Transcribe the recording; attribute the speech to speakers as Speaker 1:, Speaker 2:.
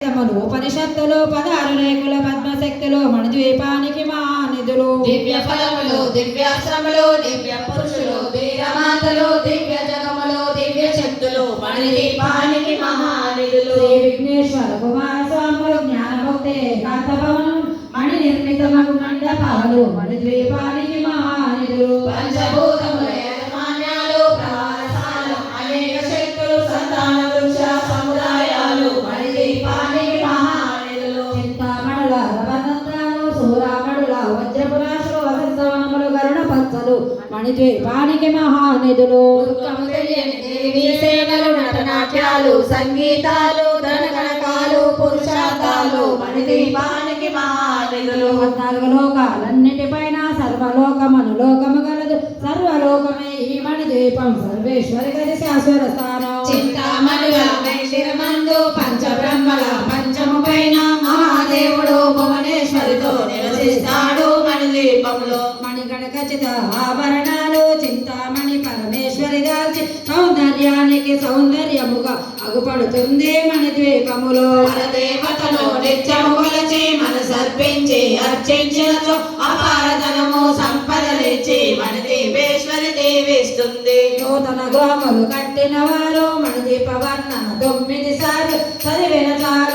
Speaker 1: వేదములు ఉపనిషత్తులు 16 రేకుల పద్మశక్తులు మన ద్వీపానికి మహానిధులు.
Speaker 2: దివ్య ఫలములు దివ్యాశ్రములు దివ్య పురుషులు వీరమాతలు దివ్య జగములు దివ్య శక్తులు మన ద్వీపానికి మహానిధులు.
Speaker 1: శ్రీ విఘ్నేశ్వర కుమార స్వాములు జ్ఞానభక్తి ఏకాంత భవనం మణి నిర్మితమగు మండపాలు మన ద్వీపానికి మహానిధులు.
Speaker 2: పంచభూతముల యాజమాన్యాలు ప్రవాసాలు అనేక శక్తులు సంతాన వృక్ష సముదాయాలు మన ద్వీపానికి మహానిధులు.
Speaker 1: చింతామణుల రవనంతాలు సూరామణుల వజ్రపురాశులు వసంతవనములు గరుడ పచ్చలు మన ద్వీపానికి మహానిధులు.
Speaker 2: దుఃఖము తెలియని దేవీ సేనలు నటనాట్యాలు సంగీతాలు ధనకనకాలు పురుషార్థాలు మన ద్వీపానికి మహానిధులు.
Speaker 1: 14 లోకాలన్నిటిపైన సర్వలోకమను లోకము గలదు సర్వలోకమే ఈ మన ద్వీపం సర్వేశ్వరి గది శాశ్వత స్థానం.
Speaker 2: చింతామణుల శిరమందు పంచబ్రహ్మల పంచము పైన మహాదేవుడు భువనేశ్వరితో నివసిస్తాడు మన ద్వీపంలో.
Speaker 1: మణిగణ ఖచ్చిత ఆభరణాలు చింతామణి పరమేశ్వరి దాల్చి సౌందర్యానికి సౌందర్యముగా అగుపడుతుంది మన ద్వీపములో.
Speaker 2: మన దేవతను నిత్యము కొలచి మన సర్పించి అర్చించినచో అపారధనము సంపదలిచ్చి మన దీపేశ్వరి దీవిస్తుంది.
Speaker 1: నూతన గృహములు కట్టిన వారు మన దీపవర్ణ 9 సార్లు చదివిన చాలు